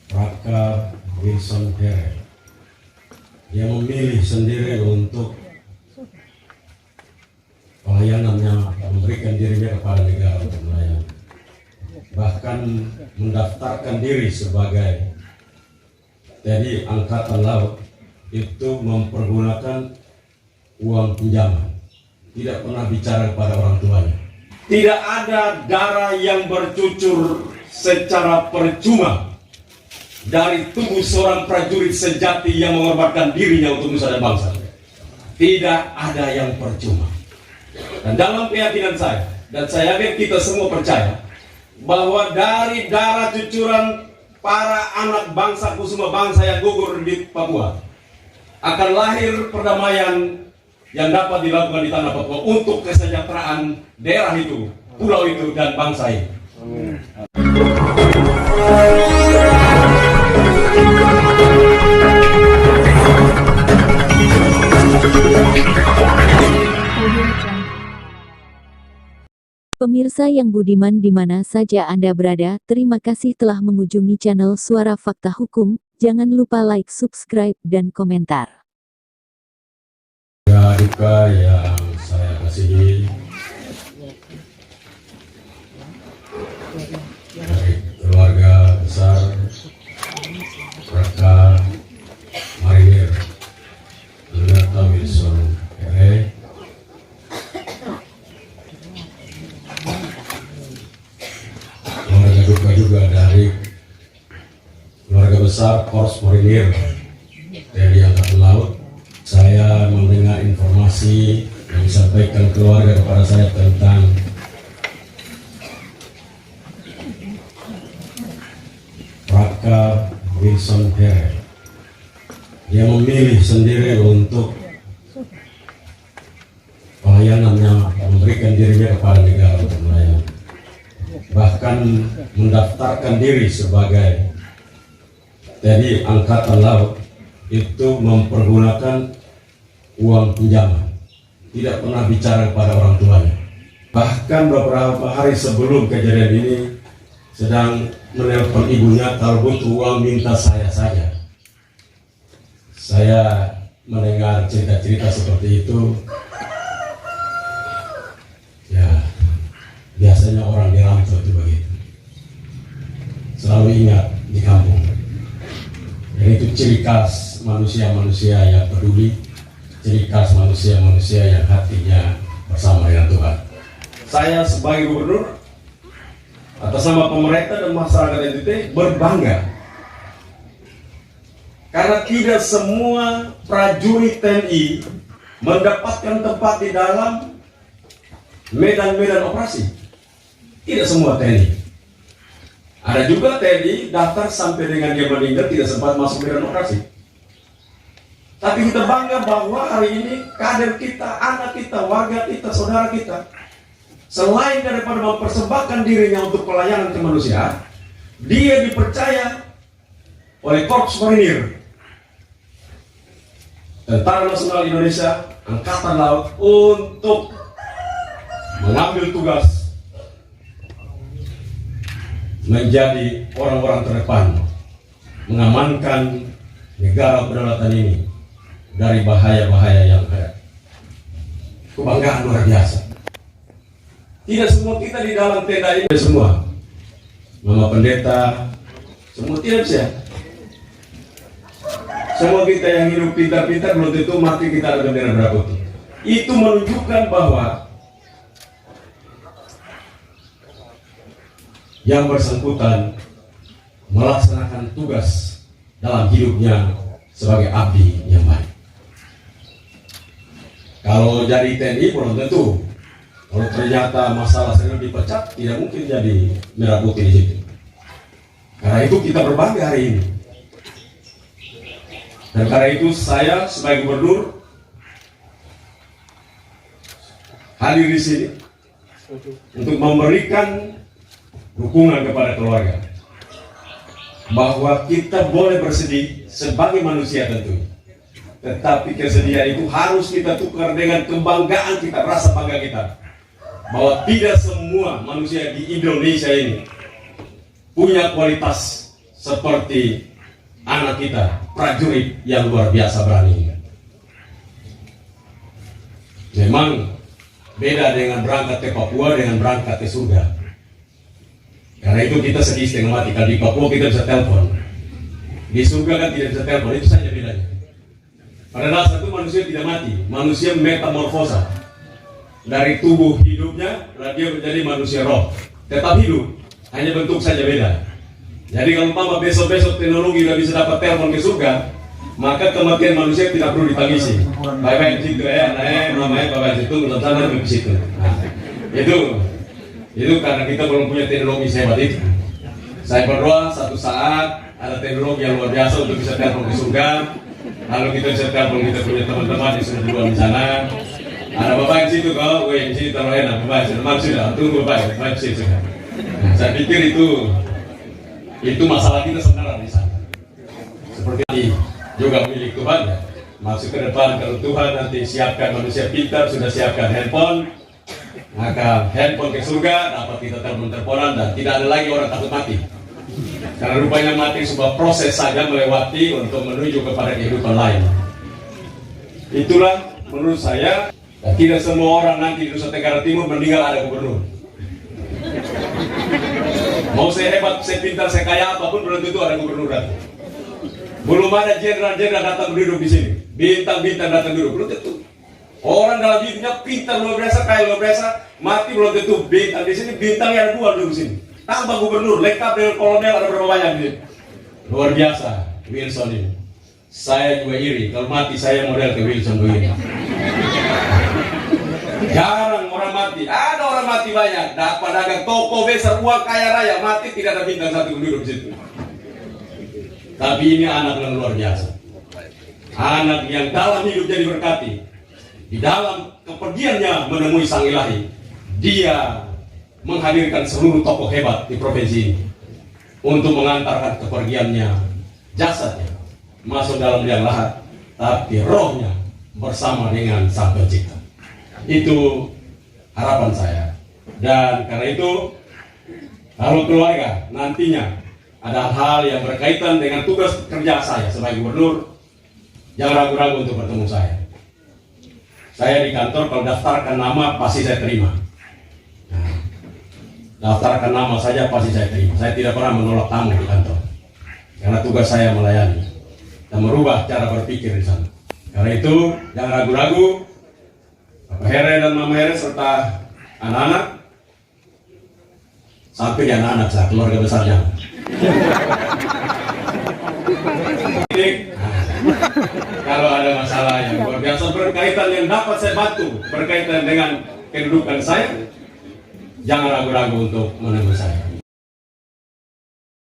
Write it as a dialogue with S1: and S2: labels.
S1: Raka Wilson Here yang memilih sendiri untuk pelayanannya, memberikan dirinya kepada negara untuk melayani, bahkan mendaftarkan diri sebagai TNI Angkatan Laut itu mempergunakan uang pinjaman, tidak pernah bicara kepada orang tuanya. Tidak ada darah yang bercucur secara percuma dari tubuh seorang prajurit sejati yang mengorbankan dirinya untuk nusa dan bangsa. Tidak ada yang percuma. Dan dalam keyakinan saya, dan saya yakin kita semua percaya, bahwa dari darah cucuran para anak bangsa kusuma bangsa yang gugur di Papua akan lahir perdamaian yang dapat dilakukan di tanah Papua untuk kesejahteraan daerah itu, pulau itu, dan bangsa ini. Amin.
S2: Pemirsa yang budiman di mana saja Anda berada, terima kasih telah mengunjungi channel Suara Fakta Hukum. Jangan lupa like, subscribe, dan komentar.
S1: Duka yang saya kasihi dari keluarga besar Raka Marinir Raka Wilson Here, keluarga duka juga dari keluarga besar Korps Marinir TNI Angkatan Laut. Saya mendengar informasi yang disampaikan keluarga kepada saya tentang Raka Wilson Here yang memilih sendiri untuk pelayanannya, memberikan dirinya kepada negara untuk melayani, bahkan mendaftarkan diri sebagai TNI Angkatan Laut itu mempergunakan uang pinjaman, tidak pernah bicara kepada orang tuanya. Bahkan beberapa hari sebelum kejadian ini sedang menelpon ibunya, kalau butuh uang minta saya saja. Saya mendengar cerita-cerita seperti itu, ya biasanya orang di rantau itu begitu, selalu ingat di kampung. Dan itu ciri khas manusia-manusia yang peduli, ciri khas manusia-manusia yang hatinya bersama dengan Tuhan. Saya sebagai gubernur atas nama pemerintah dan masyarakat NTT berbangga karena tidak semua prajurit TNI mendapatkan tempat di dalam medan-medan operasi. Tidak semua TNI. Ada juga TNI daftar sampai dengan dia meninggal tidak sempat masuk medan operasi. Tapi kita bangga bahwa hari ini kader kita, anak kita, warga kita, saudara kita, selain daripada mempersembahkan dirinya untuk pelayanan kemanusiaan, dia dipercaya oleh Korps Marinir, Tentara Nasional Indonesia, Angkatan Laut untuk mengambil tugas menjadi orang-orang terdepan mengamankan negara kedaulatan ini dari bahaya-bahaya yang ada. Kebanggaan luar biasa. Tidak semua kita di dalam tenda ini, semua Mama Pendeta, semua tidak bisa. Semua kita yang hidup pintar-pintar belum tentu mati kita ada bendera merah putih. Itu menunjukkan bahwa yang bersangkutan melaksanakan tugas dalam hidupnya sebagai abdi yang baik. Kalau jadi TNI belum tentu. Kalau ternyata masalah serius dipecat, tidak mungkin jadi merah putih di situ. Karena itu kita berbangga hari ini. Dan karena itu saya sebagai gubernur hadir di sini untuk memberikan dukungan kepada keluarga, bahwa kita boleh bersedih sebagai manusia tentu, tetapi kesedihan itu harus kita tukar dengan kebanggaan kita, rasa bangga kita, bahwa tidak semua manusia di Indonesia ini punya kualitas seperti anak kita, prajurit yang luar biasa berani. Memang beda dengan berangkat ke Papua dengan berangkat ke surga. Karena itu kita sedih setengah mati. Kalau di Papua kita bisa telepon, di surga kan tidak bisa telepon, itu saja bedanya. Pada dasar itu manusia tidak mati, manusia metamorfosa. Dari tubuh hidupnya, dia menjadi manusia roh, tetap hidup, hanya bentuk saja beda. Jadi kalau umpama besok-besok teknologi sudah bisa dapat telepon ke surga, maka kematian manusia tidak perlu ditangisi. Baik-baik di situ ya, namanya baik situ, belum sana di situ. Nah, itu karena kita belum punya teknologi sehebat itu. Saya berdoa satu saat ada teknologi yang luar biasa untuk bisa telepon ke surga. Lalu kita bisa telepon kita punya teman-teman yang sudah duluan di sana. Ada bapak di situ kau, di sini terlalu enak, bapak sudah, tunggu bapak di situ. Nah, saya pikir itu masalah kita sebenarnya di sana. Seperti ini juga milik Tuhan ya. Masuk ke depan kalau Tuhan nanti siapkan manusia pintar, sudah siapkan handphone, maka handphone ke surga dapat kita telepon-teleponan dan tidak ada lagi orang takut mati. Karena rupanya mati sebuah proses saja melewati untuk menuju kepada kehidupan lain. Itulah menurut saya, dan tidak semua orang nanti di Nusa Tenggara Timur meninggal ada gubernur. Mau saya hebat, saya pintar, saya kaya apapun belum tentu ada gubernur datang. Belum ada jenderal-jenderal datang duduk di sini, bintang-bintang datang duduk, belum tentu. Orang dalam hidupnya pintar luar biasa, kaya luar biasa, mati belum tentu. Bintang di sini, bintangnya ada dua duduk di sini. Tambah gubernur, lengkap dengan kolonel ada berapa banyak di sini. Luar biasa, Wilson ini. Saya juga iri, kalau mati saya model ke Wilson begini. Jarang orang mati, ada orang mati banyak. Dapat dagang toko besar, uang kaya raya, mati tidak ada bintang satu duduk di situ. Tapi ini anak yang luar biasa. Anak yang dalam hidupnya diberkati. Di dalam kepergiannya menemui Sang Ilahi, dia menghadirkan seluruh tokoh hebat di provinsi ini untuk mengantarkan kepergiannya, jasadnya masuk dalam liang lahat, tapi rohnya bersama dengan Sang Pencipta. Itu harapan saya. Dan karena itu, kalau keluarga nantinya ada hal yang berkaitan dengan tugas kerja saya sebagai gubernur, jangan ragu-ragu untuk bertemu saya. Saya di kantor kalau daftarkan nama pasti saya terima. Nah, daftarkan nama saja pasti saya terima. Saya tidak pernah menolak tamu di kantor, karena tugas saya melayani dan merubah cara berpikir di sana. Karena itu jangan ragu-ragu. Bapak Here dan Mama Here serta anak-anak, sampai di anak-anak saya, keluarga besarnya. Kalau ada masalah yang luar biasa berkaitan yang dapat saya bantu berkaitan dengan kedudukan saya, jangan ragu-ragu untuk menemui saya.